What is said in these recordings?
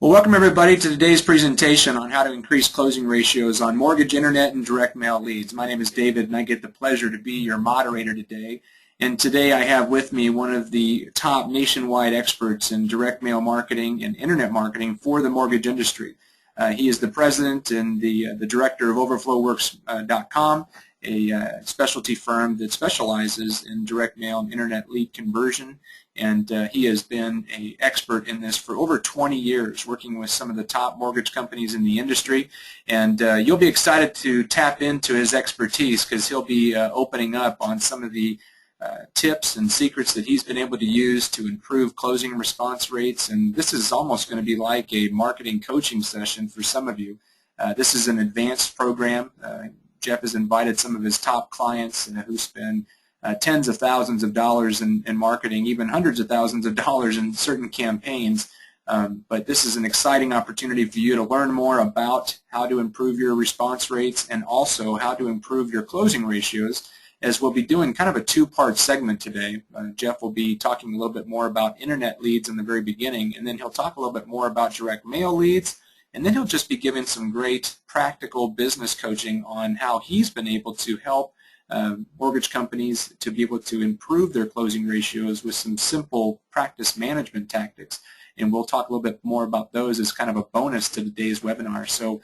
Well, welcome everybody to today's presentation on how to increase closing ratios on mortgage, internet, and direct mail leads. My name is David, and I get the pleasure to be your moderator today. And today I have with me one of the top nationwide experts in direct mail marketing and internet marketing for the mortgage industry. He is the president and the director of OverflowWorks.com, a specialty firm that specializes in direct mail and internet lead conversion. And he has been an expert in this for over 20 years, working with some of the top mortgage companies in the industry. And you'll be excited to tap into his expertise because he'll be opening up on some of the tips and secrets that he's been able to use to improve closing response rates. And this is almost going to be like a marketing coaching session for some of you. This is an advanced program. Jeff has invited some of his top clients who spend tens of thousands of dollars in marketing, even hundreds of thousands of dollars in certain campaigns. But this is an exciting opportunity for you to learn more about how to improve your response rates and also how to improve your closing ratios, as we'll be doing kind of a two-part segment today. Jeff will be talking a little bit more about internet leads in the very beginning, and then he'll talk a little bit more about direct mail leads, and then he'll just be giving some great practical business coaching on how he's been able to help mortgage companies to be able to improve their closing ratios with some simple practice management tactics. And we'll talk a little bit more about those as kind of a bonus to today's webinar. So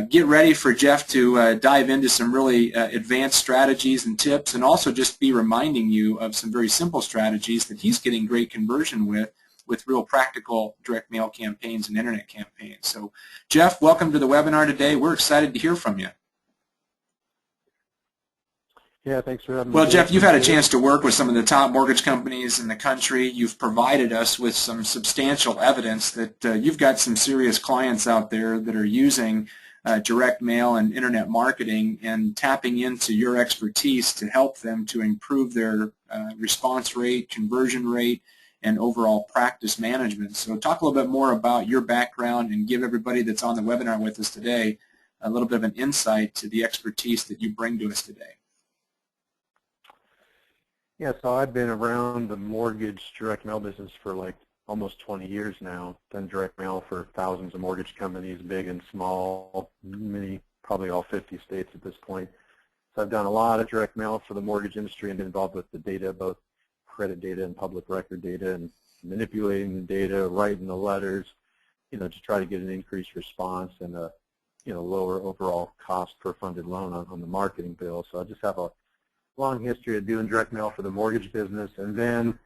get ready for Jeff to dive into some really advanced strategies and tips, and also just be reminding you of some very simple strategies that he's getting great conversion with real practical direct mail campaigns and internet campaigns. So Jeff, welcome to the webinar today. We're excited to hear from you. Yeah, thanks for having me. Well, Jeff, you've had a chance to work with some of the top mortgage companies in the country. You've provided us with some substantial evidence that you've got some serious clients out there that are using direct mail and internet marketing and tapping into your expertise to help them to improve their response rate, conversion rate, and overall practice management. So talk a little bit more about your background and give everybody that's on the webinar with us today a little bit of an insight to the expertise that you bring to us today. Yeah, so I've been around the mortgage direct mail business for like almost 20 years now. Done direct mail for thousands of mortgage companies, big and small, many, probably all 50 states at this point. So I've done a lot of direct mail for the mortgage industry and been involved with the data, both credit data and public record data, and manipulating the data, writing the letters, to try to get an increased response and a, lower overall cost per funded loan on the marketing bill. So I just have a long history of doing direct mail for the mortgage business, and then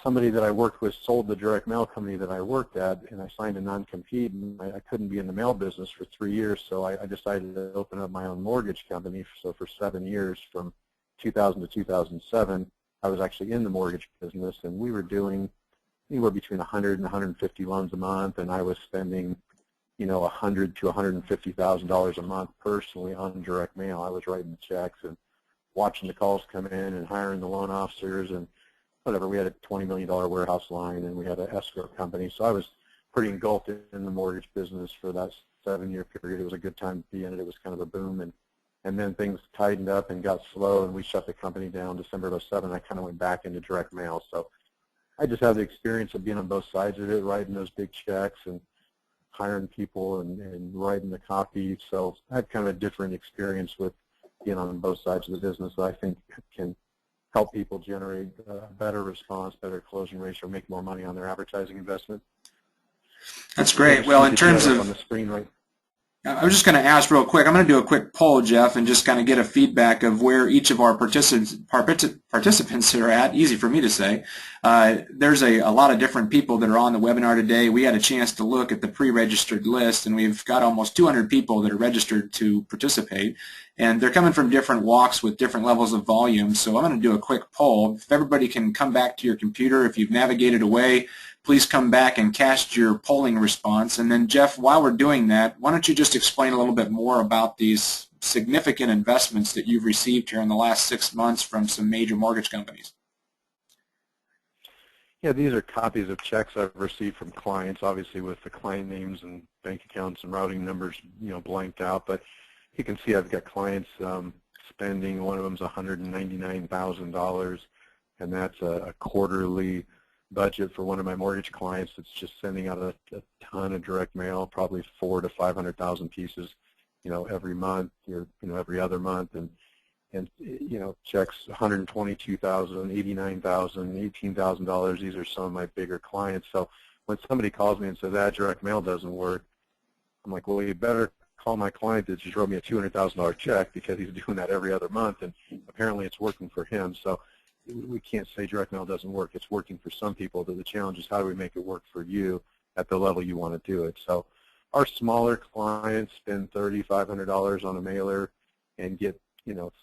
somebody that I worked with sold the direct mail company that I worked at, and I signed a non-compete, and I couldn't be in the mail business for 3 years, so I decided to open up my own mortgage company. So for 7 years, from 2000 to 2007, I was actually in the mortgage business, and we were doing anywhere between 100 and 150 loans a month, and I was spending $100,000 to $150,000 a month personally on direct mail. I was writing the checks and watching the calls come in and hiring the loan officers and whatever. We had a $20 million warehouse line, and we had an escrow company. So I was pretty engulfed in the mortgage business for that 7-year period. It was a good time to be in it. It was kind of a boom. And then things tightened up and got slow, and we shut the company down December of 2007. I kind of went back into direct mail. So I just have the experience of being on both sides of it, writing those big checks and hiring people and writing the copy. So I had kind of a different experience with being on both sides of the business that I think can help people generate a better response, better closing ratio, make more money on their advertising investment. That's great. Well, in terms of, on the screen right. I was just going to ask real quick, I'm going to do a quick poll, Jeff, and just kind of get a feedback of where each of our participants are at. Easy for me to say. There's a lot of different people that are on the webinar today. We had a chance to look at the pre-registered list, and we've got almost 200 people that are registered to participate. And they're coming from different walks with different levels of volume. So I'm going to do a quick poll. If everybody can come back to your computer, if you've navigated away, please come back and cast your polling response. And then, Jeff, while we're doing that, why don't you just explain a little bit more about these significant investments that you've received here in the last 6 months from some major mortgage companies? Yeah, these are copies of checks I've received from clients, obviously with the client names and bank accounts and routing numbers, blanked out. But you can see I've got clients spending, one of them's $199,000, and that's a quarterly budget for one of my mortgage clients that's just sending out a ton of direct mail, probably 400,000 to 500,000 pieces, every month or every other month, and checks $122,000, $89,000, $18,000. These are some of my bigger clients. So when somebody calls me and says that direct mail doesn't work, I'm like, well, you better call my client that just wrote me a $200,000 check, because he's doing that every other month, and apparently it's working for him. So we can't say direct mail doesn't work. It's working for some people. But the challenge is, how do we make it work for you at the level you want to do it? So our smaller clients spend $3,500 on a mailer and get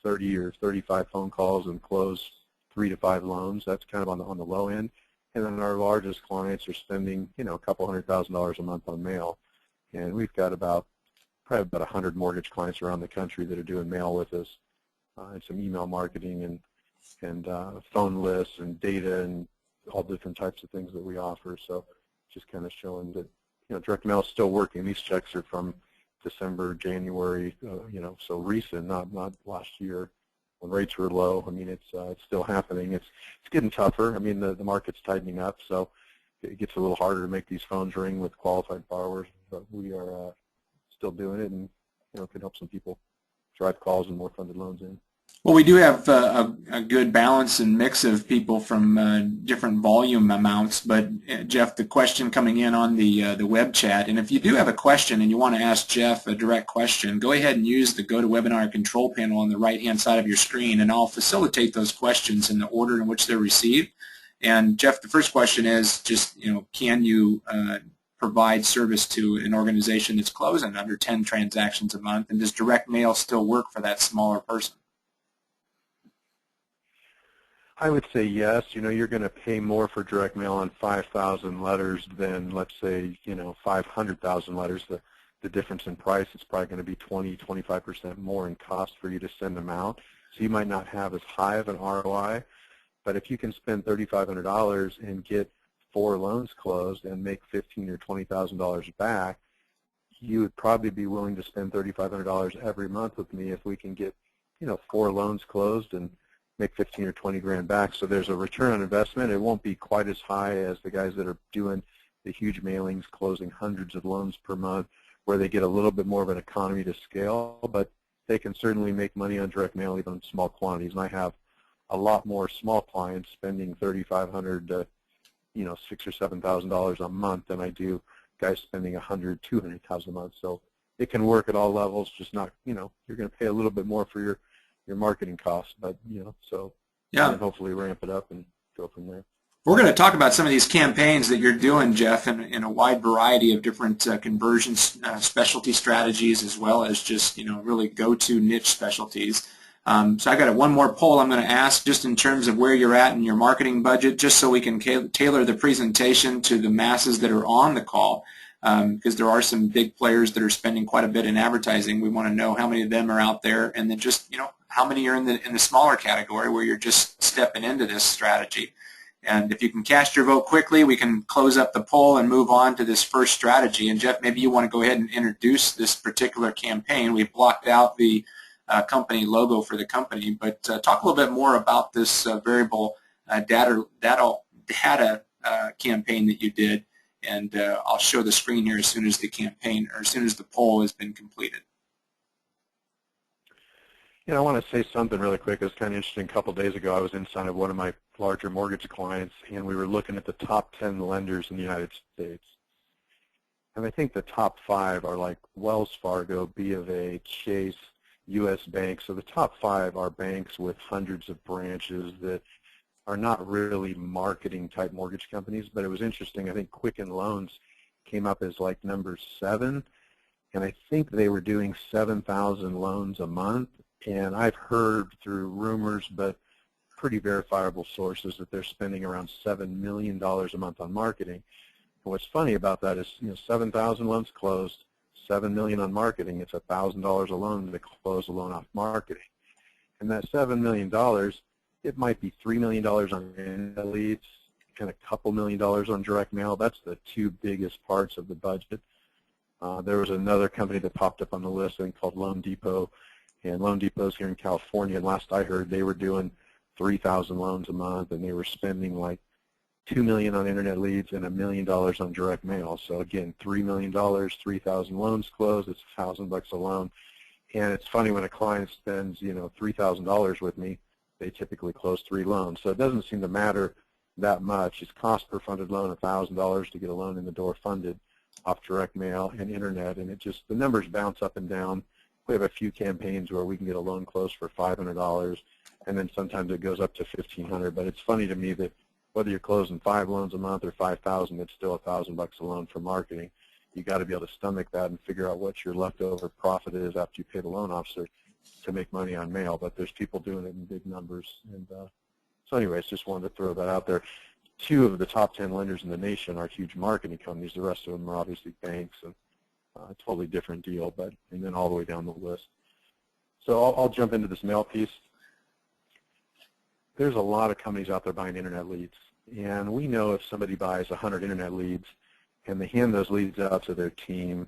30 or 35 phone calls and close 3 to 5 loans. That's kind of on the low end. And then our largest clients are spending a couple $100,000 a month on mail. And we've got probably about 100 mortgage clients around the country that are doing mail with us, and some email marketing and phone lists and data and all different types of things that we offer. So just kind of showing that direct mail is still working. These checks are from December, January, so recent, not last year when rates were low. I mean, it's still happening. It's getting tougher. I mean, the market's tightening up, so it gets a little harder to make these phones ring with qualified borrowers. But we are still doing it, and can help some people drive calls and more funded loans in. Well, we do have a good balance and mix of people from different volume amounts, but Jeff, the question coming in on the web chat, and if you do have a question and you want to ask Jeff a direct question, go ahead and use the GoToWebinar control panel on the right-hand side of your screen, and I'll facilitate those questions in the order in which they're received. And Jeff, the first question is just, can you provide service to an organization that's closing under 10 transactions a month, and does direct mail still work for that smaller person? I would say yes. You're going to pay more for direct mail on 5,000 letters than, let's say, 500,000 letters. The difference in price is probably going to be 20-25% more in cost for you to send them out. So you might not have as high of an ROI, but if you can spend $3,500 and get 4 loans closed and make $15,000 or $20,000 back, you would probably be willing to spend $3,500 every month with me if we can get 4 loans closed and make 15 or 20 grand back. So there's a return on investment. It won't be quite as high as the guys that are doing the huge mailings, closing hundreds of loans per month, where they get a little bit more of an economy to scale, but they can certainly make money on direct mail even in small quantities. And I have a lot more small clients spending $3,500 to $6,000 or $7,000 a month than I do guys spending $100,000, $200,000 a month. So it can work at all levels. Just not, you're going to pay a little bit more for your marketing costs, but so yeah, hopefully ramp it up and go from there. We're going to talk about some of these campaigns that you're doing, Jeff, in a wide variety of different conversion specialty strategies, as well as just really go-to niche specialties. So I got one more poll I'm going to ask, just in terms of where you're at in your marketing budget, just so we can tailor the presentation to the masses that are on the call. Because there are some big players that are spending quite a bit in advertising. We want to know how many of them are out there, and then just how many are in the smaller category where you're just stepping into this strategy. And if you can cast your vote quickly, we can close up the poll and move on to this first strategy. And Jeff, maybe you want to go ahead and introduce this particular campaign. We've blocked out the company logo for the company, but talk a little bit more about this variable data campaign that you did. And I'll show the screen here as soon as the campaign, or as soon as the poll has been completed. I want to say something really quick. It was kind of interesting. A couple of days ago, I was inside of one of my larger mortgage clients, and we were looking at the top 10 lenders in the United States. And I think the top 5 are like Wells Fargo, B of A, Chase, U.S. Bank. So the top 5 are banks with hundreds of branches that are not really marketing type mortgage companies, but it was interesting. I think Quicken Loans came up as like number 7, and I think they were doing 7,000 loans a month. And I've heard through rumors, but pretty verifiable sources, that they're spending around $7 million a month on marketing. And what's funny about that is, 7,000 loans closed, $7 million on marketing. It's $1,000 a loan to close a loan off marketing. And that $7 million, it might be $3 million on leads and a couple $1 million on direct mail. That's the 2 biggest parts of the budget. There was another company that popped up on the list, I think, called Loan Depot, and Loan Depot's here in California. And last I heard, they were doing 3,000 loans a month, and they were spending like $2 million on internet leads and $1 million on direct mail. So again, $3 million, 3,000 loans closed. It's $1,000 a loan. And it's funny when a client spends, $3,000 with me, they typically close 3 loans. So it doesn't seem to matter that much. It's cost per funded loan, $1,000 to get a loan in the door funded off direct mail and internet, and the numbers bounce up and down. We have a few campaigns where we can get a loan closed for $500, and then sometimes it goes up to $1,500. But it's funny to me that whether you're closing 5 loans a month or 5,000, it's still $1,000 a loan for marketing. You got to be able to stomach that and figure out what your leftover profit is after you pay the loan officer to make money on mail. But there's people doing it in big numbers, and so anyways, just wanted to throw that out there. 2 of the top 10 lenders in the nation are huge marketing companies. The rest of them are obviously banks, and a totally different deal, and then all the way down the list. So I'll jump into this mail piece. There's a lot of companies out there buying internet leads, and we know if somebody buys 100 internet leads and they hand those leads out to their team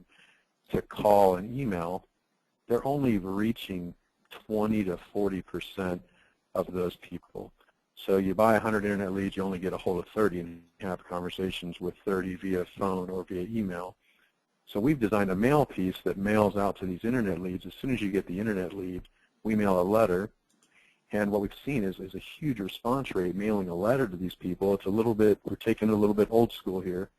to call and email, they're only reaching 20 to 40% of those people. So you buy 100 internet leads, you only get a hold of 30 and have conversations with 30 via phone or via email. So we've designed a mail piece that mails out to these internet leads. As soon as you get the internet lead, we mail a letter. And what we've seen is a huge response rate mailing a letter to these people. It's a little bit, we're taking it a little bit old school here.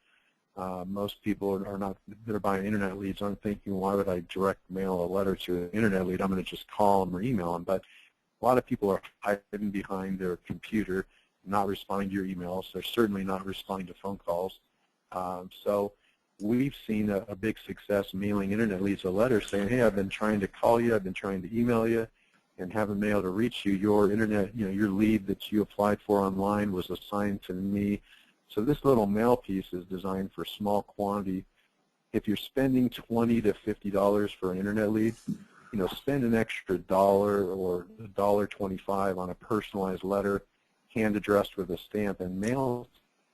Most people are not, that are buying internet leads aren't thinking, why would I direct mail a letter to an internet lead? I'm going to just call them or email them. But a lot of people are hiding behind their computer, not responding to your emails. They're certainly not responding to phone calls. So we've seen a big success mailing internet leads a letter saying, hey, I've been trying to call you, I've been trying to email you, and haven't been able to reach you. Your internet, your lead that you applied for online was assigned to me. So this little mail piece is designed for small quantity. If you're spending $20 to $50 for an internet lead, spend an extra $1 or $1.25 on a personalized letter, hand addressed with a stamp, and mail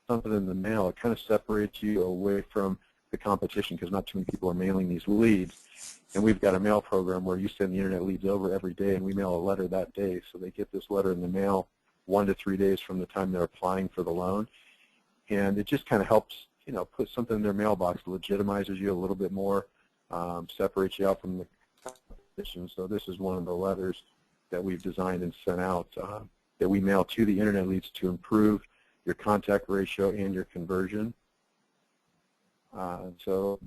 something in the mail. It kind of separates you away from the competition because not too many people are mailing these leads. And we've got a mail program where you send the internet leads over every day, and we mail a letter that day. So they get this letter in the mail 1 to 3 days from the time they're applying for the loan. And it just kind of helps, put something in their mailbox, legitimizes you a little bit more, separates you out from the competition. So this is one of the letters that we've designed and sent out that we mail to the internet leads to improve your contact ratio and your conversion. So,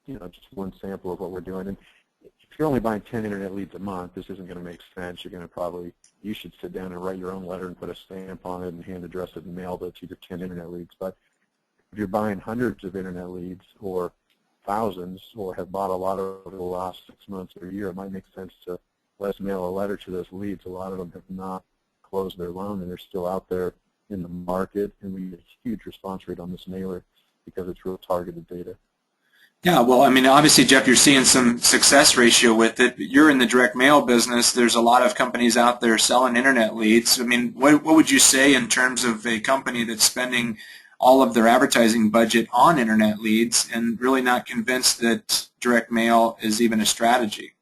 just one sample of what we're doing. And if you're only buying 10 internet leads a month, this isn't going to make sense. You're going to you should sit down and write your own letter and put a stamp on it and hand address it and mail it to your 10 internet leads. But if you're buying hundreds of internet leads or thousands or have bought a lot over the last 6 months or a year, it might make sense to let's mail a letter to those leads. A lot of them have not closed their loan and they're still out there in the market, and we get a huge response rate on this mailer because it's real targeted data. Yeah, well, obviously, Jeff, you're seeing some success ratio with it. You're in the direct mail business. There's a lot of companies out there selling internet leads. What would you say in terms of a company that's spending all of their advertising budget on internet leads and really not convinced that direct mail is even a strategy?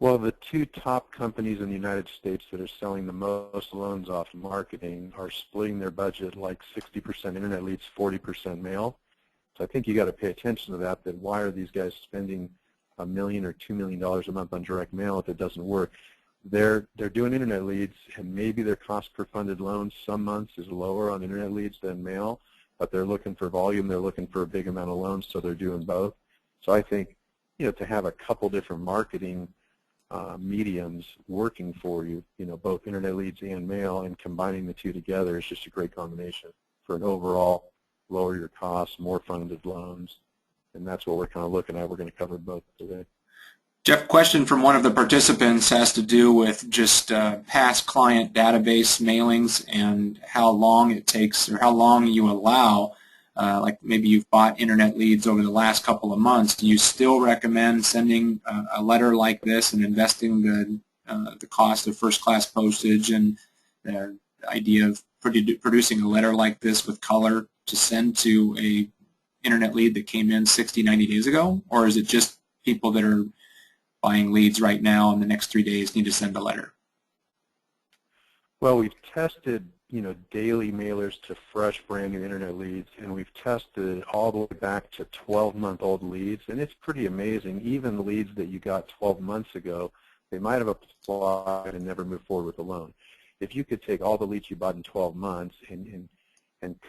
Well, the 2 top companies in the United States that are selling the most loans off marketing are splitting their budget like 60% internet leads, 40% mail. So I think you got to pay attention to that why are these guys spending $1 million or $2 million a month on direct mail if it doesn't work? They're doing internet leads, and maybe their cost per funded loan some months is lower on internet leads than mail, but they're looking for volume, they're looking for a big amount of loans, so they're doing both. So I think, to have a couple different marketing mediums working for you, both internet leads and mail, and combining the 2 together is just a great combination for an overall lower your costs, more funded loans, and that's what we're kind of looking at. We're going to cover both today. Jeff, question from one of the participants has to do with just past client database mailings and how long it takes or how long you allow. Like maybe you've bought internet leads over the last couple of months. Do you still recommend sending a letter like this and investing the cost of first-class postage and the idea of producing a letter like this with color to send to a internet lead that came in 60, 90 days ago? Or is it just people that are buying leads right now and the next 3 days need to send a letter? Well, we've tested, daily mailers to fresh, brand new internet leads, and we've tested it all the way back to 12-month-old leads, and it's pretty amazing. Even leads that you got 12 months ago, they might have applied and never moved forward with a loan. If you could take all the leads you bought in 12 months and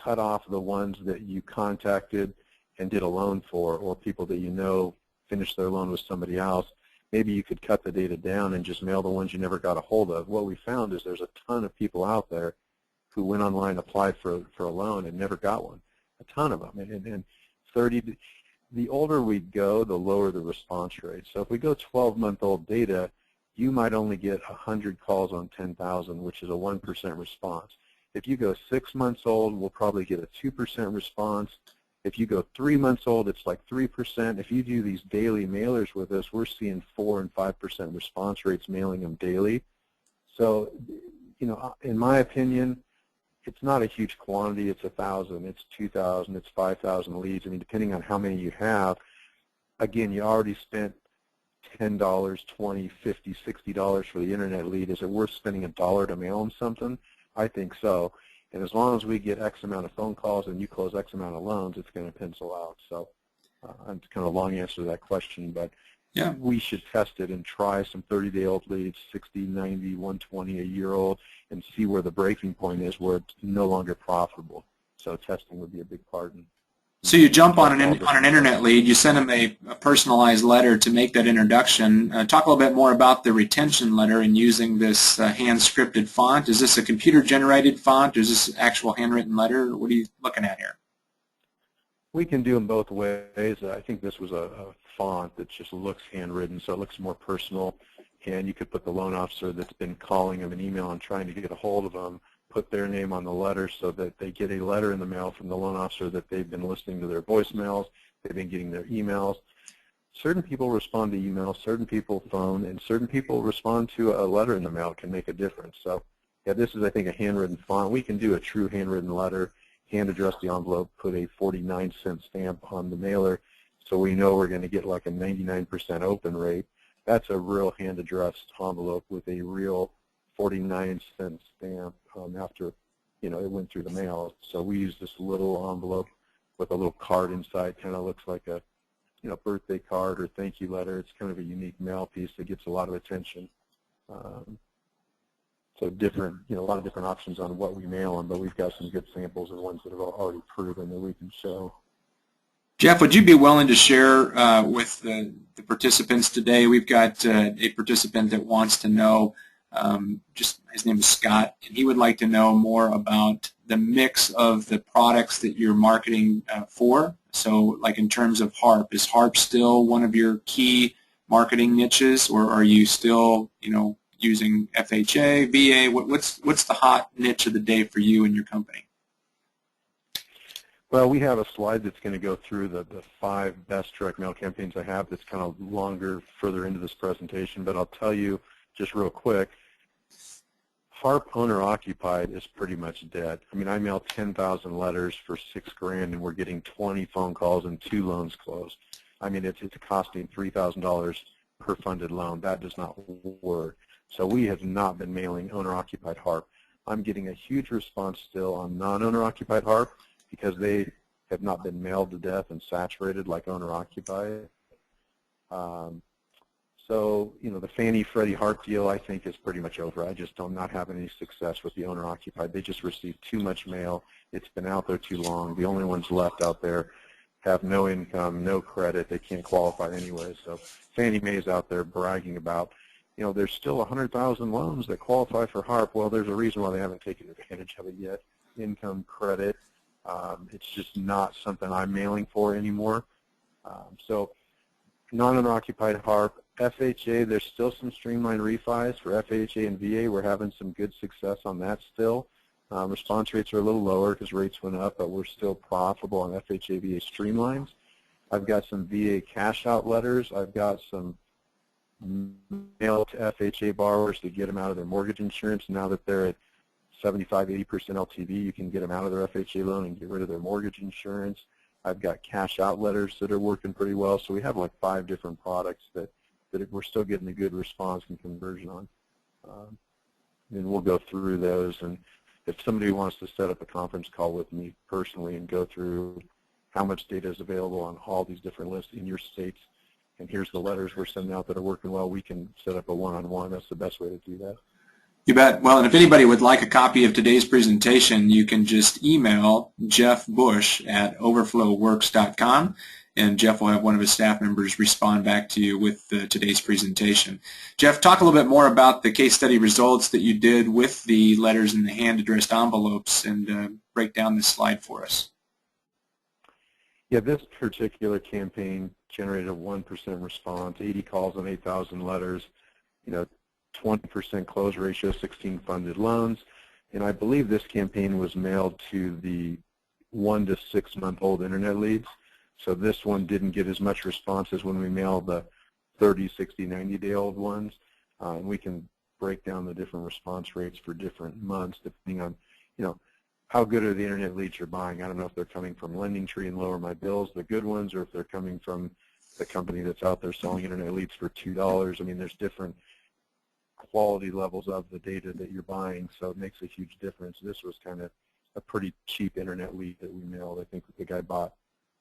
cut off the ones that you contacted and did a loan for, or people that finished their loan with somebody else, maybe you could cut the data down and just mail the ones you never got a hold of. What we found is there's a ton of people out there who went online, applied for a loan, and never got one. A ton of them. And the older we go, the lower the response rate. So if we go 12-month-old data, you might only get 100 calls on 10,000, which is a 1% response. If you go 6 months old, we'll probably get a 2% response. If you go 3 months old, it's like 3%. If you do these daily mailers with us, we're seeing 4 and 5% response rates mailing them daily. So, in my opinion, it's not a huge quantity. It's 1,000, it's 2,000, it's 5,000 leads. I mean, depending on how many you have, again, you already spent $10, $20, $50, $60 for the internet lead. Is it worth spending $1 to mail them something? I think so. And as long as we get X amount of phone calls and you close X amount of loans, it's going to pencil out. So it's kind of a long answer to that question, but yeah, we should test it and try some 30-day-old leads, 60, 90, 120, a year old, and see where the breaking point is where it's no longer profitable. So testing would be a big part. So you jump on an internet lead, you send them a personalized letter to make that introduction. Talk a little bit more about the retention letter and using this hand-scripted font. Is this a computer-generated font, or is this actual handwritten letter? What are you looking at here? We can do them both ways. I think this was a font that just looks handwritten, so it looks more personal. And you could put the loan officer that's been calling them an email and trying to get a hold of them, put their name on the letter so that they get a letter in the mail from the loan officer that they've been listening to their voicemails, they've been getting their emails. Certain people respond to emails, certain people phone, and certain people respond to a letter in the mail. It can make a difference. So yeah, this is, I think, a handwritten font. We can do a true handwritten letter, hand address the envelope, put a 49-cent stamp on the mailer so we know we're going to get like a 99% open rate. That's a real hand-addressed envelope with a real 49-cent stamp after it went through the mail. So we use this little envelope with a little card inside. Kind of looks like a birthday card or thank you letter. It's kind of a unique mail piece that gets a lot of attention. So different, a lot of different options on what we mail them, but we've got some good samples of ones that have already proven that we can show. Jeff, would you be willing to share with the participants today? We've got a participant that wants to know, his name is Scott, and he would like to know more about the mix of the products that you're marketing for. So like in terms of HARP, is HARP still one of your key marketing niches, or are you still, using FHA, VA? What's the hot niche of the day for you and your company? Well, we have a slide that's going to go through the 5 best direct mail campaigns I have. That's kind of longer, further into this presentation, but I'll tell you just real quick, HARP owner-occupied is pretty much dead. I mean, I mail 10,000 letters for $6,000, and we're getting 20 phone calls and 2 loans closed. I mean, it's costing $3,000 per funded loan. That does not work. So we have not been mailing owner-occupied HARP. I'm getting a huge response still on non-owner-occupied HARP because they have not been mailed to death and saturated like owner-occupied. So, the Fannie Freddie HARP deal, I think, is pretty much over. I just don't not have any success with the owner-occupied. They just received too much mail. It's been out there too long. The only ones left out there have no income, no credit. They can't qualify anyway. So Fannie Mae is out there bragging about, there's still 100,000 loans that qualify for HARP. Well, there's a reason why they haven't taken advantage of it yet. Income, credit. It's just not something I'm mailing for anymore. So non-owner-occupied HARP, FHA, there's still some streamlined refis for FHA and VA. We're having some good success on that still. Response rates are a little lower because rates went up, but we're still profitable on FHA, VA streamlines. I've got some VA cash out letters. I've got some mail to FHA borrowers to get them out of their mortgage insurance. Now that they're at 75, 80% LTV, you can get them out of their FHA loan and get rid of their mortgage insurance. I've got cash out letters that are working pretty well. So we have like 5 different products that we're still getting a good response and conversion on. and we'll go through those. And if somebody wants to set up a conference call with me personally and go through how much data is available on all these different lists in your states, and here's the letters we're sending out that are working well, we can set up a one-on-one. That's the best way to do that. You bet. Well, and if anybody would like a copy of today's presentation, you can just email Jeff Bush at overflowworks.com, and Jeff will have one of his staff members respond back to you with today's presentation. Jeff, talk a little bit more about the case study results that you did with the letters in the hand-addressed envelopes, and break down this slide for us. Yeah, this particular campaign generated a 1% response, 80 calls on 8,000 letters, 20% close ratio, 16 funded loans, and I believe this campaign was mailed to the 1 to 6 month old internet leads. So this one didn't get as much response as when we mailed the 30, 60, 90-day-old ones. And we can break down the different response rates for different months depending on, how good are the internet leads you're buying. I don't know if they're coming from LendingTree and Lower My Bills, the good ones, or if they're coming from the company that's out there selling internet leads for $2. I mean, there's different quality levels of the data that you're buying, so it makes a huge difference. This was kind of a pretty cheap internet lead that we mailed. I think the guy bought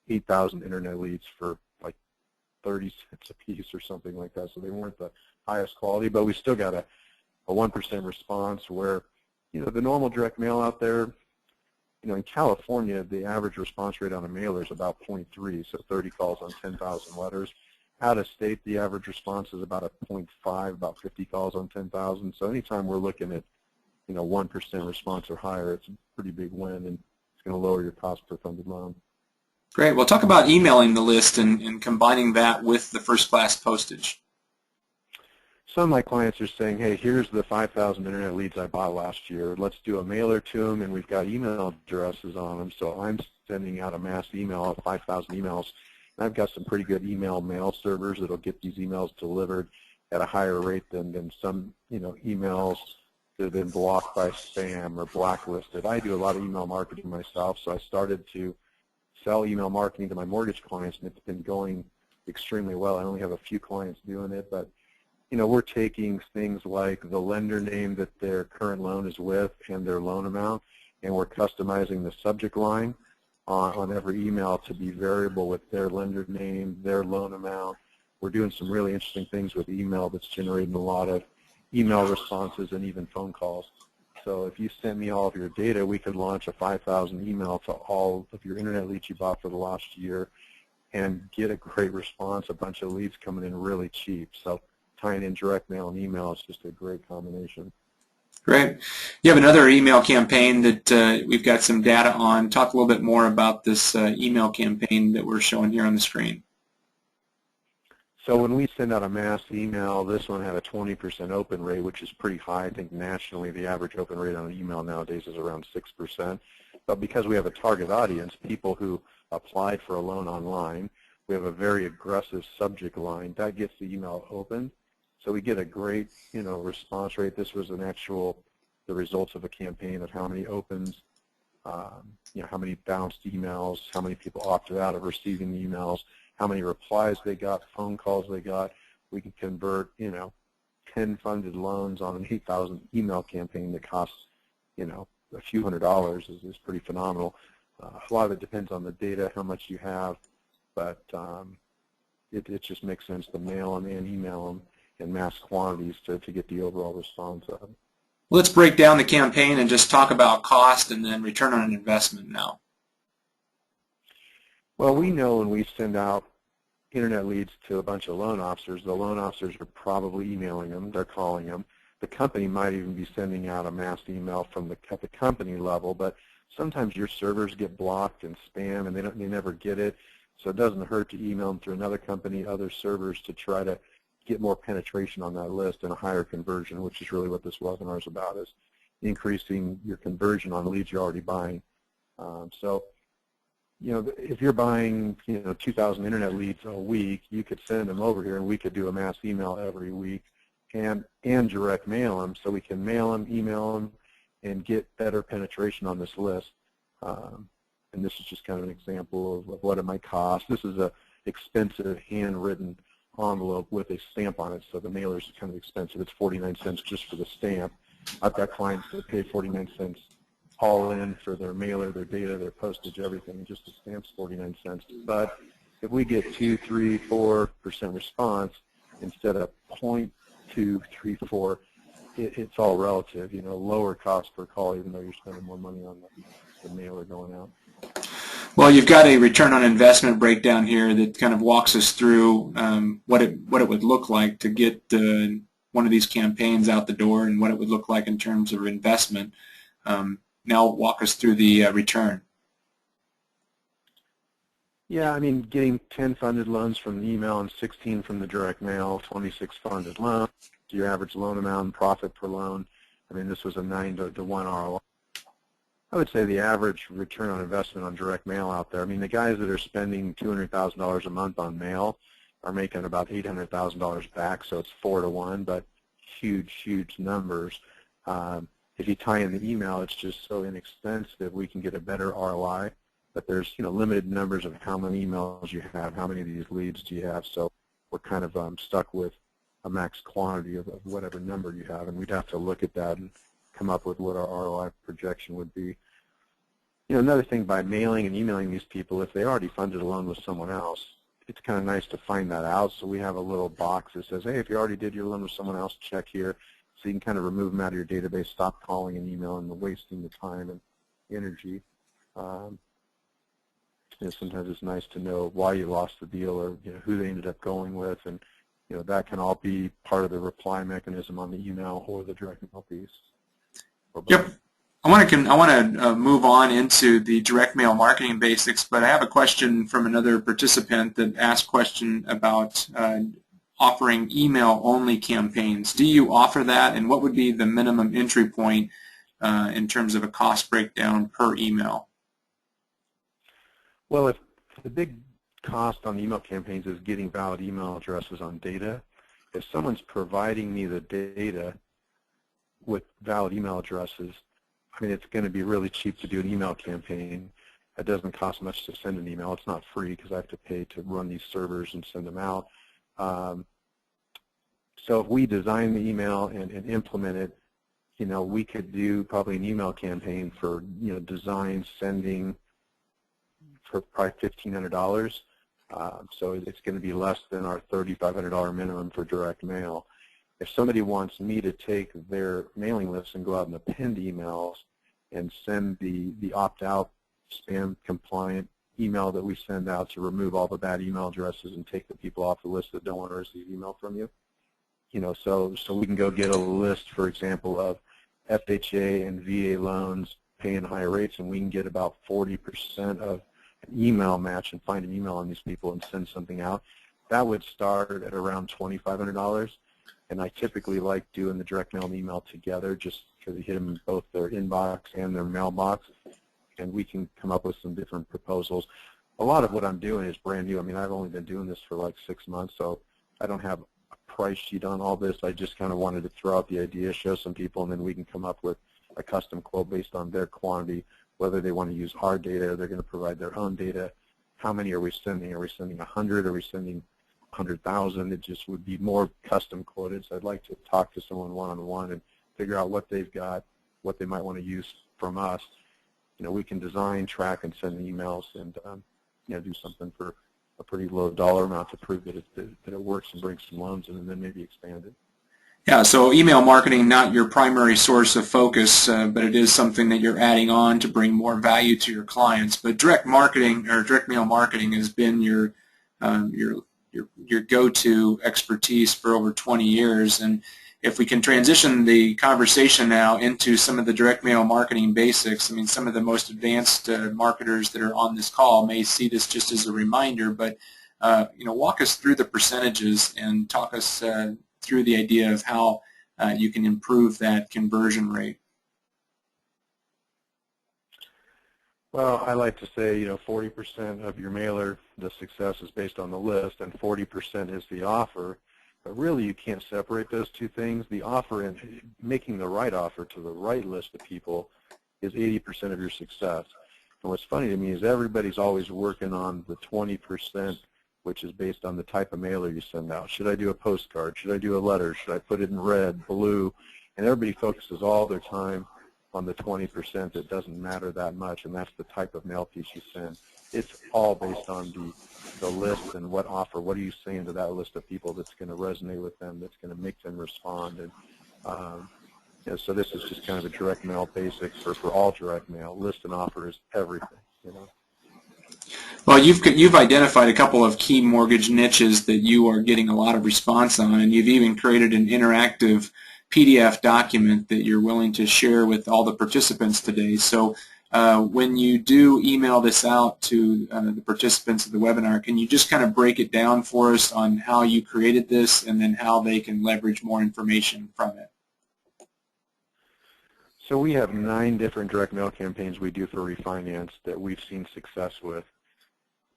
8,000 internet leads for like 30 cents a piece or something like that, so they weren't the highest quality, but we still got a 1% response where, the normal direct mail out there, in California, the average response rate on a mailer is about 0.3, so 30 calls on 10,000 letters. Out of state, the average response is about a 0.5, about 50 calls on 10,000. So anytime we're looking at, 1% response or higher, it's a pretty big win, and it's going to lower your cost per funded loan. Great. Well, talk about emailing the list and combining that with the first-class postage. Some of my clients are saying, hey, here's the 5,000 internet leads I bought last year. Let's do a mailer to them, and we've got email addresses on them. So I'm sending out a mass email of 5,000 emails. And I've got some pretty good email mail servers that will get these emails delivered at a higher rate than some emails that have been blocked by spam or blacklisted. I do a lot of email marketing myself, so I started to sell email marketing to my mortgage clients, and it's been going extremely well. I only have a few clients doing it, but we're taking things like the lender name that their current loan is with and their loan amount, and we're customizing the subject line on every email to be variable with their lender name, their loan amount. We're doing some really interesting things with email that's generating a lot of email responses and even phone calls. So if you send me all of your data, we could launch a 5,000 email to all of your internet leads you bought for the last year and get a great response, a bunch of leads coming in really cheap. So tying in direct mail and email is just a great combination. Great. You have another email campaign that we've got some data on. Talk a little bit more about this email campaign that we're showing here on the screen. So when we send out a mass email, this one had a 20% open rate, which is pretty high. I think nationally the average open rate on an email nowadays is around 6%. But because we have a target audience, people who applied for a loan online, we have a very aggressive subject line. That gets the email open. So we get a great, response rate. This was the results of a campaign of how many opens, how many bounced emails, how many people opted out of receiving the emails, how many replies they got, phone calls they got. We can convert, 10 funded loans on an 8,000 email campaign that costs, a few $100s is pretty phenomenal. A lot of it depends on the data, how much you have, but it just makes sense to mail them and email them in mass quantities to get the overall response of it. Let's break down the campaign and just talk about cost and then return on investment now. Well, we know when we send out internet leads to a bunch of loan officers, the loan officers are probably emailing them, they're calling them. The company might even be sending out a mass email at the company level, but sometimes your servers get blocked and spam and they never get it, so it doesn't hurt to email them through another company, other servers, to try to get more penetration on that list and a higher conversion, which is really what this webinar is about, is increasing your conversion on leads you're already buying. If you're buying, 2,000 internet leads a week, you could send them over here and we could do a mass email every week and direct mail them, so we can mail them, email them, and get better penetration on this list. And this is just kind of an example of what it might cost. This is a expensive handwritten envelope with a stamp on it, so the mailer is kind of expensive. It's 49 cents just for the stamp. I've got clients that pay 49 cents all in for their mailer, their data, their postage, everything, just the stamps 49 cents. But if we get 2, 3, 4% response instead of 0.234, it's all relative, you know, lower cost per call, even though you're spending more money on the mailer going out. Well, you've got a return on investment breakdown here that kind of walks us through what it would look like to get one of these campaigns out the door and what it would look like in terms of investment. Now walk us through the return. Yeah, I mean, getting 10 funded loans from the email and 16 from the direct mail, 26 funded loans, your average loan amount and profit per loan. I mean, this was a 9-to-1 ROI. I would say the average return on investment on direct mail out there, I mean, the guys that are spending $200,000 a month on mail are making about $800,000 back, so it's 4-to-1, but huge, huge numbers. If you tie in the email, it's just so inexpensive, we can get a better ROI, but there's, you know, limited numbers of how many emails you have, how many of these leads do you have, so we're kind of stuck with a max quantity of whatever number you have, and we'd have to look at that and come up with what our ROI projection would be. You know, another thing, by mailing and emailing these people, if they already funded a loan with someone else, it's kind of nice to find that out. So we have a little box that says, hey, if you already did your loan with someone else, check here. So you can kind of remove them out of your database, stop calling and emailing and wasting the time and energy. You know, sometimes it's nice to know why you lost the deal, or, you know, who they ended up going with, and, you know, that can all be part of the reply mechanism on the email or the direct mail piece. Yep. I want to move on into the direct mail marketing basics, but I have a question from another participant that asked a question about offering email-only campaigns. Do you offer that, and what would be the minimum entry point in terms of a cost breakdown per email? Well, if the big cost on email campaigns is getting valid email addresses on data, if someone's providing me the data with valid email addresses, I mean, it's going to be really cheap to do an email campaign. It doesn't cost much to send an email. It's not free because I have to pay to run these servers and send them out. So if we design the email and implement it, you know, we could do probably an email campaign for, you know, design, sending for probably $1,500. So it's going to be less than our $3,500 minimum for direct mail. If somebody wants me to take their mailing list and go out in the pinned emails and send the opt-out spam compliant email that we send out to remove all the bad email addresses and take the people off the list that don't want to receive email from you, you know, so we can go get a list, for example, of FHA and VA loans paying higher rates, and we can get about 40% of an email match and find an email on these people and send something out. That would start at around $2,500. And I typically like doing the direct mail and email together just because you hit them in both their inbox and their mailbox, and we can come up with some different proposals. A lot of what I'm doing is brand new. I mean, I've only been doing this for like 6 months, so I don't have a price sheet on all this. I just kind of wanted to throw out the idea, show some people, and then we can come up with a custom quote based on their quantity, whether they want to use our data or they're going to provide their own data. How many are we sending? Are we sending 100? Are we sending 100,000? It just would be more custom quoted. So I'd like to talk to someone one-on-one and figure out what they've got, what they might want to use from us. You know, we can design, track, and send emails, and you know, do something for a pretty low dollar amount to prove that it works and brings some loans in, and then maybe expand it. Yeah, so email marketing, not your primary source of focus, but it is something that you're adding on to bring more value to your clients. But direct marketing or direct mail marketing has been your go-to expertise for over 20 years. And if we can transition the conversation now into some of the direct mail marketing basics, I mean, some of the most advanced marketers that are on this call may see this just as a reminder, but you know, walk us through the percentages and talk us through the idea of how you can improve that conversion rate. Well, I like to say, you know, 40% of your mailer, the success is based on the list, and 40% is the offer. But really, you can't separate those two things. The offer and making the right offer to the right list of people is 80% of your success. And what's funny to me is everybody's always working on the 20%, which is based on the type of mailer you send out. Should I do a postcard? Should I do a letter? Should I put it in red, blue? And everybody focuses all their time on the 20% that doesn't matter that much, and that's the type of mail piece you send. It's all based on the list and what offer, what are you saying to that list of people that's going to resonate with them, that's going to make them respond. And so this is just kind of a direct mail basics for all direct mail. List and offer is everything, Well, you've identified a couple of key mortgage niches that you are getting a lot of response on, and you've even created an interactive PDF document that you're willing to share with all the participants today. So when you do email this out to the participants of the webinar, can you just kind of break it down for us on how you created this and then how they can leverage more information from it? So we have 9 different direct mail campaigns we do for refinance that we've seen success with.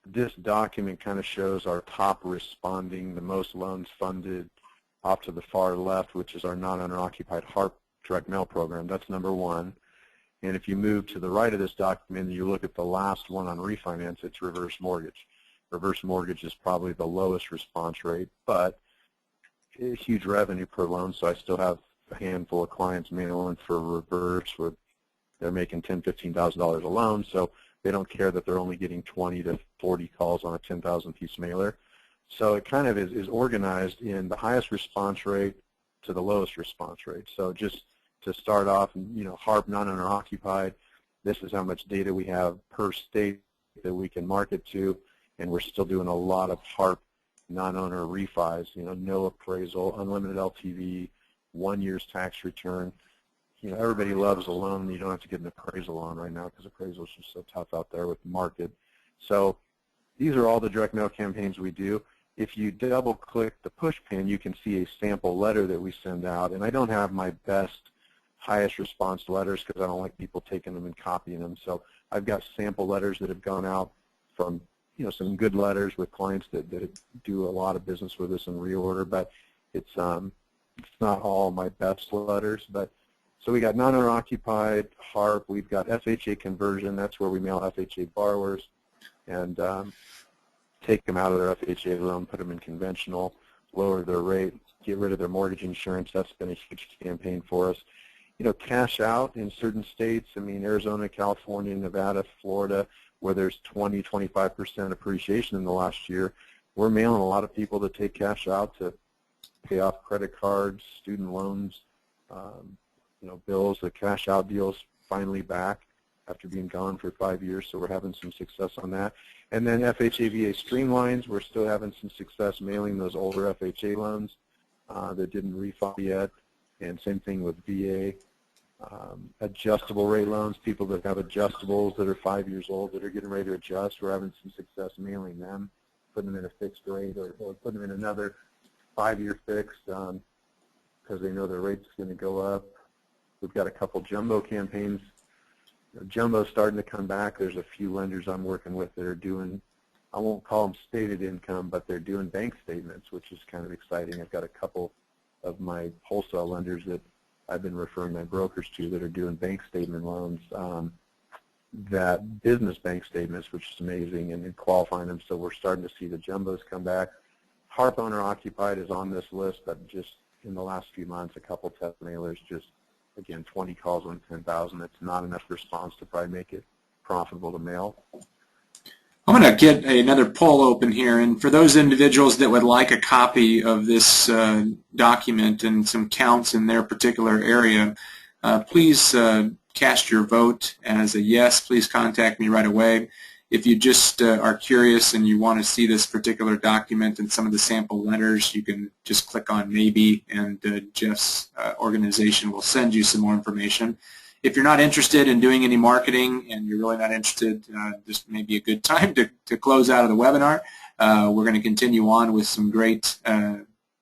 This document kind of shows our top responding, the most loans funded, off to the far left, which is our non-owner occupied HARP direct mail program. That's number 1. And if you move to the right of this document and you look at the last one on refinance, it's reverse mortgage. Reverse mortgage is probably the lowest response rate, but a huge revenue per loan, so I still have a handful of clients mailing for reverse where they're making $10,000, $15,000 a loan, so they don't care that they're only getting 20 to 40 calls on a 10,000 piece mailer. So it kind of is organized in the highest response rate to the lowest response rate. So just to start off, HARP non-owner occupied, this is how much data we have per state that we can market to, and we're still doing a lot of HARP non-owner refis, no appraisal, unlimited LTV, 1 year's tax return. Everybody loves a loan you don't have to get an appraisal on right now because appraisal is just so tough out there with the market. So these are all the direct mail campaigns we do. If you double click the push pin, you can see a sample letter that we send out, and I don't have my best, highest response letters because I don't like people taking them and copying them. So I've got sample letters that have gone out from some good letters with clients that do a lot of business with us and reorder, but it's not all my best letters. But so we got non-owner occupied, HARP, we've got FHA conversion, that's where we mail FHA borrowers and take them out of their FHA loan, put them in conventional, lower their rate, get rid of their mortgage insurance. That's been a huge campaign for us. Cash out in certain states, Arizona, California, Nevada, Florida, where there's 20, 25% appreciation in the last year, we're mailing a lot of people to take cash out to pay off credit cards, student loans, bills. The cash out deal's finally back after being gone for 5 years, so we're having some success on that. And then FHA VA streamlines, we're still having some success mailing those older FHA loans that didn't refi yet, and same thing with VA. Adjustable rate loans, people that have adjustables that are 5 years old that are getting ready to adjust, we're having some success mailing them, putting them in a fixed rate or putting them in another 5-year fixed because they know their rate's going to go up. We've got a couple jumbo campaigns. Jumbo's starting to come back. There's a few lenders I'm working with that are doing, I won't call them stated income, but they're doing bank statements, which is kind of exciting. I've got a couple of my wholesale lenders that I've been referring my brokers to that are doing bank statement loans, that business bank statements, which is amazing, and qualifying them. So we're starting to see the jumbos come back. HARP owner occupied is on this list, but just in the last few months, a couple test mailers, just again 20 calls on 10,000. It's not enough response to probably make it profitable to mail. I'm going to get another poll open here, and for those individuals that would like a copy of this document and some counts in their particular area, please cast your vote as a yes. Please contact me right away. If you just are curious and you want to see this particular document and some of the sample letters, you can just click on maybe, and Jeff's organization will send you some more information. If you're not interested in doing any marketing and you're really not interested, this may be a good time to close out of the webinar. We're going to continue on with some great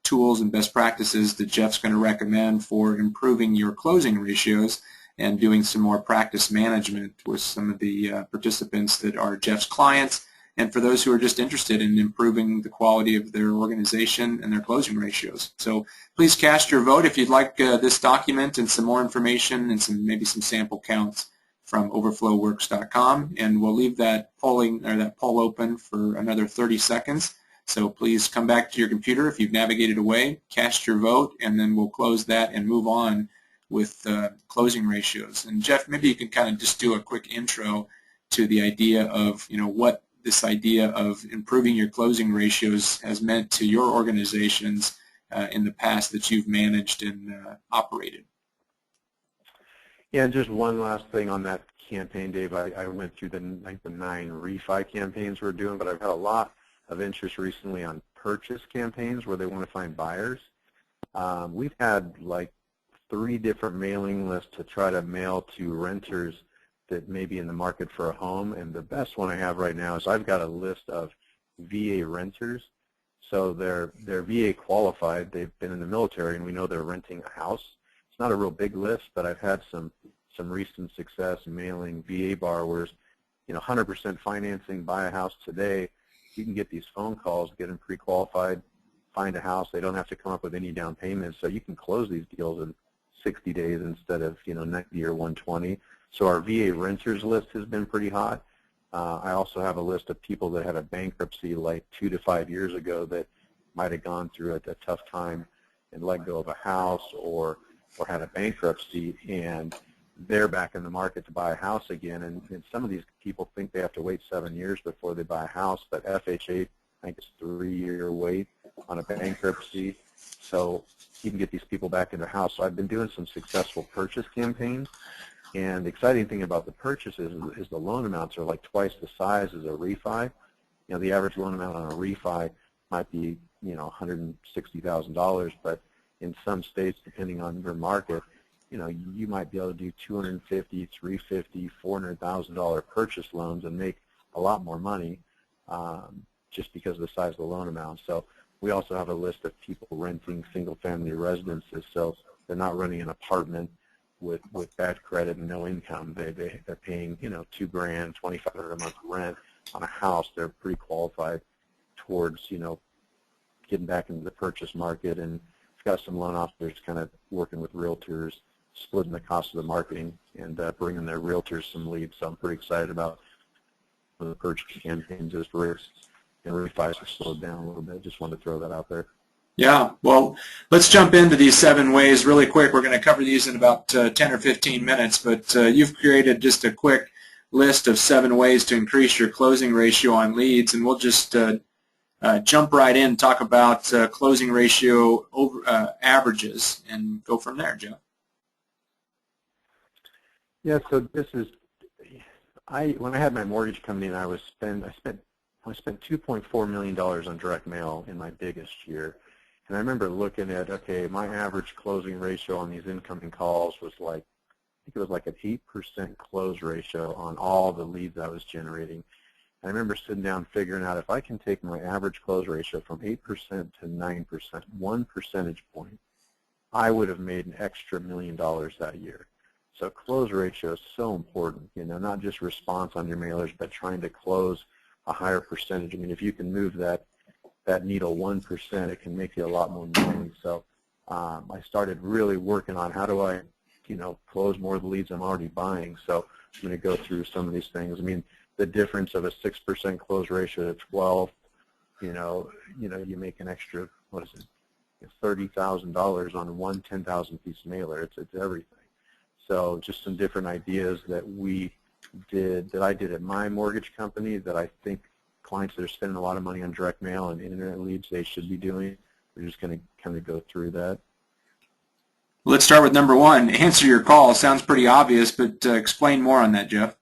tools and best practices that Jeff's going to recommend for improving your closing ratios and doing some more practice management with some of the participants that are Jeff's clients, and for those who are just interested in improving the quality of their organization and their closing ratios. So please cast your vote if you'd like this document and some more information and maybe some sample counts from overflowworks.com, and we'll leave that poll open for another 30 seconds. So please come back to your computer if you've navigated away, cast your vote, and then we'll close that and move on with closing ratios. And Jeff, maybe you can kind of just do a quick intro to the idea of, what this idea of improving your closing ratios has meant to your organizations in the past that you've managed and operated. Yeah, and just one last thing on that campaign, Dave. I went through the 9 refi campaigns we're doing, but I've had a lot of interest recently on purchase campaigns where they want to find buyers. We've had like 3 different mailing lists to try to mail to renters that may be in the market for a home, and the best one I have right now is I've got a list of VA renters. So they're VA qualified, they've been in the military, and we know they're renting a house. It's not a real big list, but I've had some recent success mailing VA borrowers, 100% financing, buy a house today. You can get these phone calls, get them pre-qualified, find a house. They don't have to come up with any down payments, so you can close these deals in 60 days instead of 90 or 120. So our VA renters list has been pretty hot. I also have a list of people that had a bankruptcy like 2 to 5 years ago that might have gone through a tough time and let go of a house or had a bankruptcy, and they're back in the market to buy a house again. And some of these people think they have to wait 7 years before they buy a house, but FHA, I think it's a 3-year wait on a bankruptcy. So you can get these people back in their house. So I've been doing some successful purchase campaigns. And the exciting thing about the purchases is the loan amounts are like twice the size as a refi. The average loan amount on a refi might be, $160,000, but in some states, depending on your market, you might be able to do $250,000, $350,000, $400,000 purchase loans and make a lot more money just because of the size of the loan amount. So we also have a list of people renting single-family residences, so they're not renting an apartment with bad credit and no income. They're paying $2,000, $2,500 a month rent on a house. They're pretty qualified towards getting back into the purchase market, and it's got some loan officers kind of working with realtors, splitting the cost of the marketing and bringing their realtors some leads. So I'm pretty excited about the purchase campaigns as rates and refis have slowed down a little bit. Just wanted to throw that out there. Yeah, well, let's jump into these 7 ways really quick. We're going to cover these in about 10 or 15 minutes, but you've created just a quick list of 7 ways to increase your closing ratio on leads, and we'll just jump right in and talk about closing ratio averages and go from there, Jeff. Yeah, so this is, when I had my mortgage company and I spent $2.4 million on direct mail in my biggest year. And I remember looking at, okay, my average closing ratio on these incoming calls was like, I think it was like an 8% close ratio on all the leads I was generating. And I remember sitting down figuring out if I can take my average close ratio from 8% to 9%, 1 percentage point, I would have made an extra $1 million that year. So close ratio is so important, not just response on your mailers, but trying to close a higher percentage. I mean, if you can move that needle 1%, it can make you a lot more money. So I started really working on how do I, close more of the leads I'm already buying. So I'm going to go through some of these things. I mean, the difference of a 6% close ratio to 12, you make an extra, $30,000 on one 10,000 piece mailer. It's everything. So just some different ideas that I did at my mortgage company that I think clients that are spending a lot of money on direct mail and internet leads, they should be doing. We're just going to kind of go through that. Let's start with number 1. Answer your call. Sounds pretty obvious, but explain more on that, Jeff.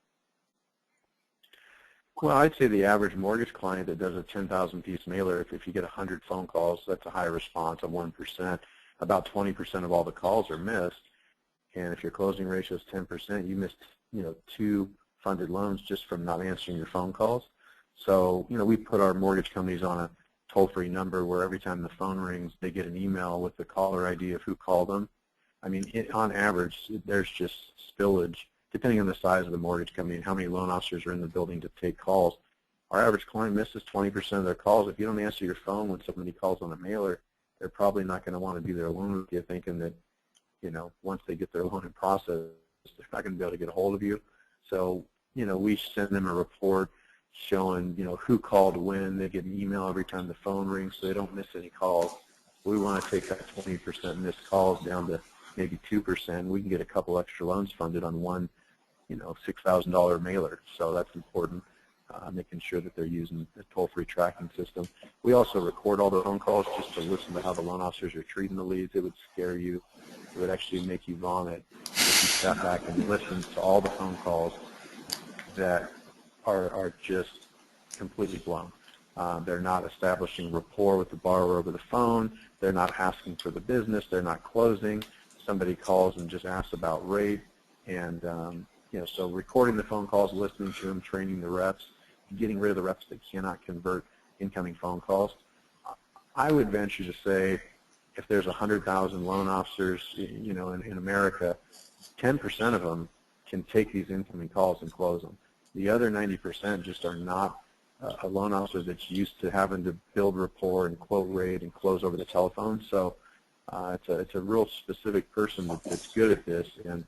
Well, I'd say the average mortgage client that does a 10,000 piece mailer, if you get 100 phone calls, that's a high response of 1%. About 20% of all the calls are missed. And if your closing ratio is 10%, you missed 2 funded loans just from not answering your phone calls. So, we put our mortgage companies on a toll-free number where every time the phone rings, they get an email with the caller ID of who called them. I mean, on average, there's just spillage, depending on the size of the mortgage company and how many loan officers are in the building to take calls. Our average client misses 20% of their calls. If you don't answer your phone when somebody calls on a mailer, they're probably not going to want to do their loan with you, thinking that, once they get their loan in process, they're not going to be able to get a hold of you. So, we send them a report showing, who called when. They get an email every time the phone rings so they don't miss any calls. We want to take that 20% missed calls down to maybe 2%. We can get a couple extra loans funded on one, $6,000 mailer. So that's important, making sure that they're using the toll-free tracking system. We also record all the phone calls just to listen to how the loan officers are treating the leads. It would scare you. It would actually make you vomit if you sat back and listened to all the phone calls that are just completely blown. They're not establishing rapport with the borrower over the phone. They're not asking for the business. They're not closing. Somebody calls and just asks about rate. And, so recording the phone calls, listening to them, training the reps, getting rid of the reps that cannot convert incoming phone calls. I would venture to say if there's 100,000 loan officers, in America, 10% of them can take these incoming calls and close them. The other 90% just are not a loan officer that's used to having to build rapport and quote rate and close over the telephone. So it's a real specific person that's good at this. And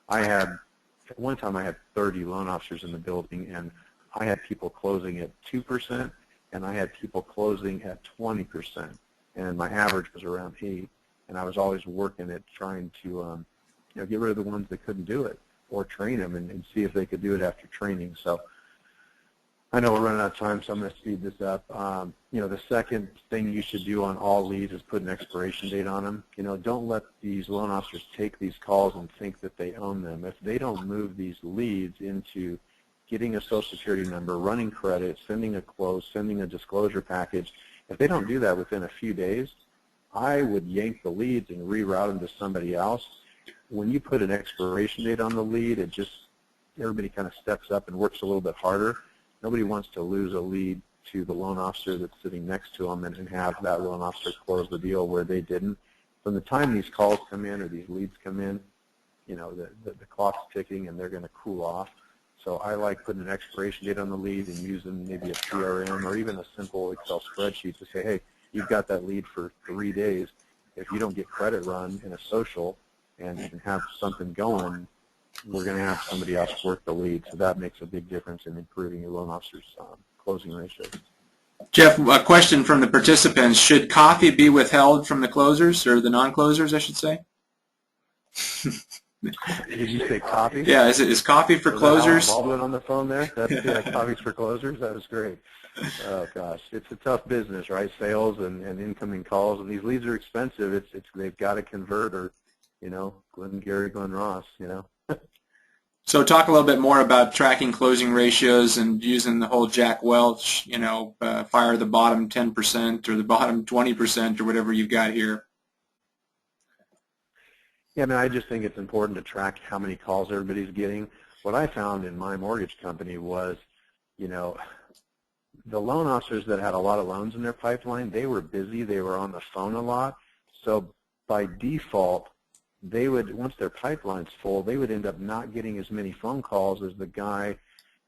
at one time I had 30 loan officers in the building, and I had people closing at 2%, and I had people closing at 20%, and my average was around 8. And I was always working at trying to get rid of the ones that couldn't do it, or train them and see if they could do it after training. So I know we're running out of time, so I'm going to speed this up. The second thing you should do on all leads is put an expiration date on them. Don't let these loan officers take these calls and think that they own them. If they don't move these leads into getting a Social Security number, running credit, sending a quote, sending a disclosure package, if they don't do that within a few days, I would yank the leads and reroute them to somebody else. When you put an expiration date on the lead, everybody kind of steps up and works a little bit harder. Nobody wants to lose a lead to the loan officer that's sitting next to them and have that loan officer close the deal where they didn't. From the time these calls come in or these leads come in, the clock's ticking and they're going to cool off. So I like putting an expiration date on the lead and using maybe a CRM or even a simple Excel spreadsheet to say, hey, you've got that lead for 3 days. If you don't get credit run in a social and have something going, we're going to have somebody else work the lead. So that makes a big difference in improving your loan officer's closing ratios. Jeff, a question from the participants. Should coffee be withheld from the closers, or the non-closers, I should say? Did you say coffee? Yeah, is coffee for closers? Baldwin on the phone there? Coffee's for closers? That was great. Oh, gosh. It's a tough business, right? Sales and incoming calls, and these leads are expensive. They've got to convert, or, Glenn Gary, Glenn Ross, So talk a little bit more about tracking closing ratios and using the whole Jack Welch, fire the bottom 10% or the bottom 20% or whatever you've got here. Yeah, I just think it's important to track how many calls everybody's getting. What I found in my mortgage company was, the loan officers that had a lot of loans in their pipeline, they were busy, they were on the phone a lot. So by default, they would, once their pipeline's full, they would end up not getting as many phone calls as the guy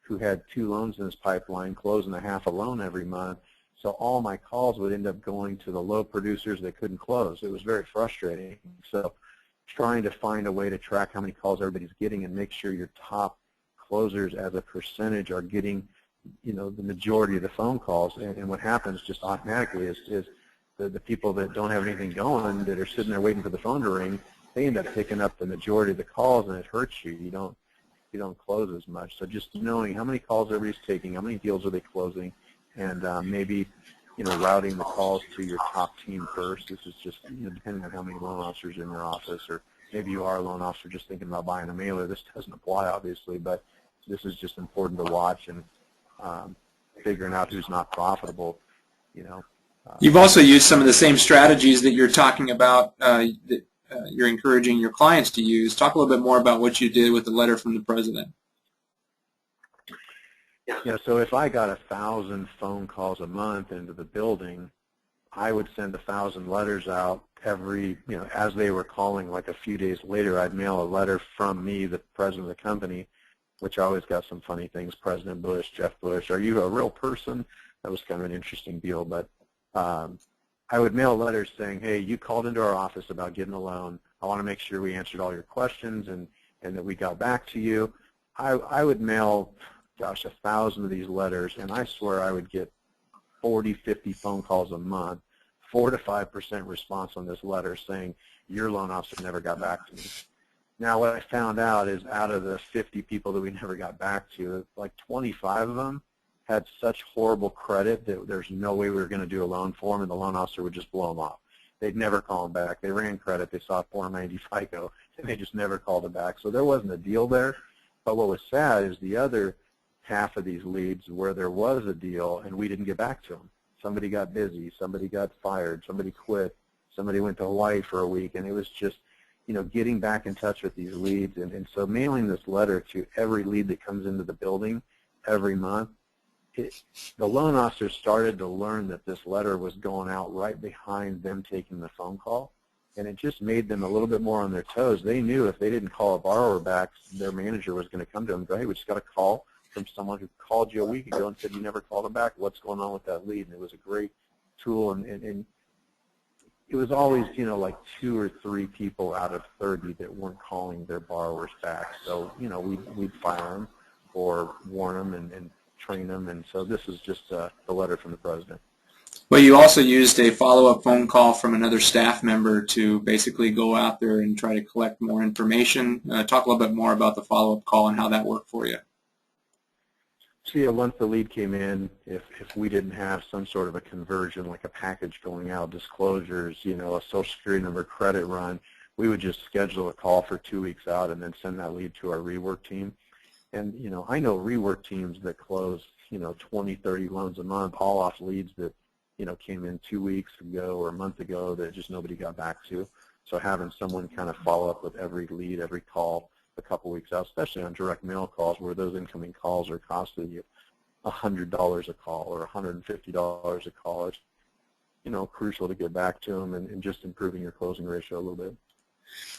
who had 2 loans in his pipeline closing a half a loan every month. So all my calls would end up going to the low producers that couldn't close. It was very frustrating. So trying to find a way to track how many calls everybody's getting and make sure your top closers as a percentage are getting, the majority of the phone calls. And what happens just automatically is the people that don't have anything going, that are sitting there waiting for the phone to ring, they end up picking up the majority of the calls, and it hurts you. You don't close as much. So just knowing how many calls everybody's taking, how many deals are they closing, and maybe routing the calls to your top team first. This is just depending on how many loan officers are in your office, or maybe you are a loan officer just thinking about buying a mailer. This doesn't apply, obviously, but this is just important to watch and figuring out who's not profitable. You've also used some of the same strategies that you're talking about. That you're encouraging your clients to use. Talk a little bit more about what you did with the letter from the president. Yeah, so if I got 1,000 phone calls a month into the building, I would send 1,000 letters out every, as they were calling. Like a few days later, I'd mail a letter from me, the president of the company, which always got some funny things. President Bush, Jeff Bush, are you a real person? That was kind of an interesting deal. But I would mail letters saying, hey, you called into our office about getting a loan. I want to make sure we answered all your questions and that we got back to you. I would mail, 1,000 of these letters, and I swear I would get 40, 50 phone calls a month 4 to 5% response on this letter saying, your loan officer never got back to me. Now, what I found out is out of the 50 people that we never got back to, like 25 of them had such horrible credit that there's no way we were going to do a loan for them, and the loan officer would just blow them off. They'd never call them back. They ran credit. They saw 490 FICO, and they just never called them back. So there wasn't a deal there. But what was sad is the other half of these leads where there was a deal and we didn't get back to them. Somebody got busy. Somebody got fired. Somebody quit. Somebody went to Hawaii for a week, and it was just, getting back in touch with these leads. And so mailing this letter to every lead that comes into the building every month, the loan officer started to learn that this letter was going out right behind them taking the phone call, and it just made them a little bit more on their toes. They knew if they didn't call a borrower back, their manager was going to come to them and go, hey, we just got a call from someone who called you a week ago and said you never called them back. What's going on with that lead? And it was a great tool, and it was always, like 2 or 3 people out of 30 that weren't calling their borrowers back. So, we'd fire them or warn them and train them, and so this is just the letter from the president. Well, you also used a follow-up phone call from another staff member to basically go out there and try to collect more information. Talk a little bit more about the follow-up call and how that worked for you. So yeah, once the lead came in, if we didn't have some sort of a conversion, like a package going out, disclosures, a social security number, credit run, we would just schedule a call for 2 weeks out and then send that lead to our rework team. And, I know rework teams that close, 20, 30 loans a month, all off leads that, came in 2 weeks ago or a month ago that just nobody got back to. So having someone kind of follow up with every lead, every call a couple weeks out, especially on direct mail calls where those incoming calls are costing you $100 a call or $150 a call, it's, crucial to get back to them and just improving your closing ratio a little bit.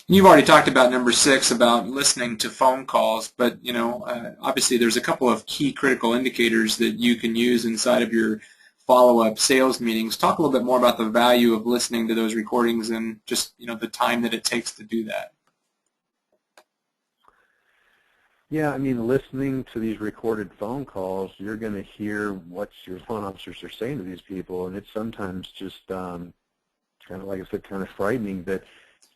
You've already talked about number 6 about listening to phone calls, but obviously there's a couple of key critical indicators that you can use inside of your follow-up sales meetings. Talk a little bit more about the value of listening to those recordings and just the time that it takes to do that. Yeah, listening to these recorded phone calls, you're going to hear what your loan officers are saying to these people, and it's sometimes just kind of, like I said, kind of frightening that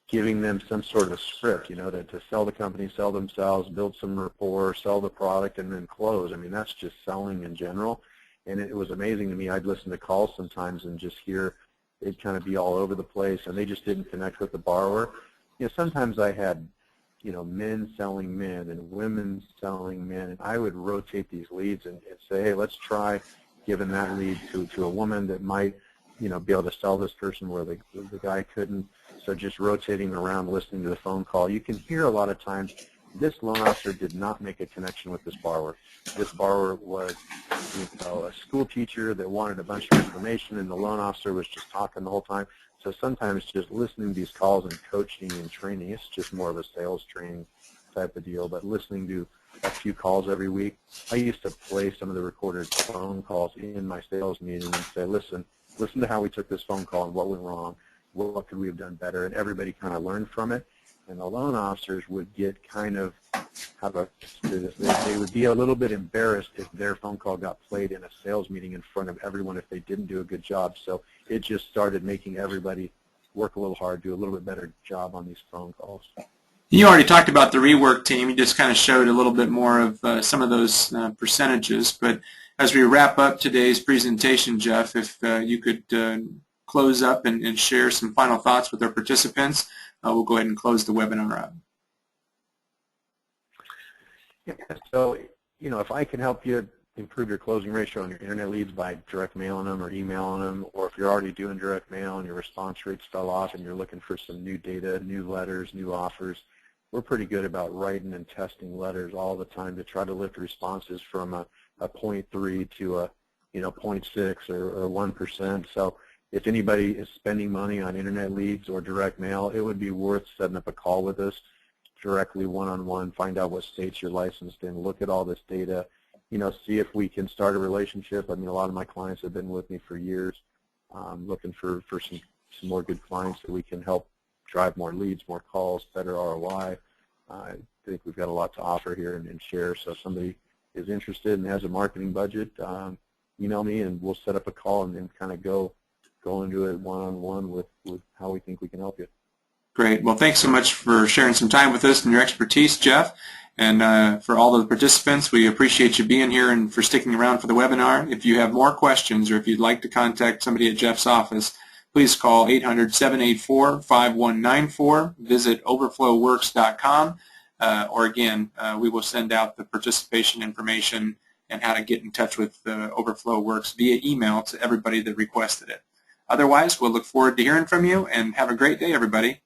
giving them some sort of script, to sell the company, sell themselves, build some rapport, sell the product, and then close. That's just selling in general. And it was amazing to me. I'd listen to calls sometimes and just hear it kind of be all over the place, and they just didn't connect with the borrower. Sometimes I had, men selling men and women selling men, and I would rotate these leads and say, hey, let's try giving that lead to a woman that might, be able to sell this person where the guy couldn't. So just rotating around, listening to the phone call. You can hear a lot of times this loan officer did not make a connection with this borrower. This borrower was, a school teacher that wanted a bunch of information, and the loan officer was just talking the whole time. So sometimes just listening to these calls and coaching and training, it's just more of a sales training type of deal. But listening to a few calls every week, I used to play some of the recorded phone calls in my sales meeting and say, listen to how we took this phone call and what went wrong. What could we have done better? And everybody kind of learned from it. And the loan officers would get kind of, they would be a little bit embarrassed if their phone call got played in a sales meeting in front of everyone if they didn't do a good job. So it just started making everybody work a little hard, do a little bit better job on these phone calls. You already talked about the rework team. You just kind of showed a little bit more of some of those percentages. But as we wrap up today's presentation, Jeff, if you could close up and share some final thoughts with our participants, we'll go ahead and close the webinar up. Yeah, so, if I can help you improve your closing ratio on your internet leads by direct mailing them or emailing them, or if you're already doing direct mail and your response rates fell off and you're looking for some new data, new letters, new offers, we're pretty good about writing and testing letters all the time to try to lift responses from a 0.3 to a 0.6 or 1%. So if anybody is spending money on internet leads or direct mail, it would be worth setting up a call with us directly one-on-one, find out what states you're licensed in, look at all this data, see if we can start a relationship. A lot of my clients have been with me for years, looking for some more good clients that we can help drive more leads, more calls, better ROI. I think we've got a lot to offer here and share. So if somebody is interested and has a marketing budget, email me and we'll set up a call and then kind of go go into it one-on-one with how we think we can help you. Great. Well, thanks so much for sharing some time with us and your expertise, Jeff. And for all the participants, we appreciate you being here and for sticking around for the webinar. If you have more questions or if you'd like to contact somebody at Jeff's office, please call 800-784-5194, visit overflowworks.com, or again, we will send out the participation information and how to get in touch with Overflow Works via email to everybody that requested it. Otherwise, we'll look forward to hearing from you, and have a great day, everybody.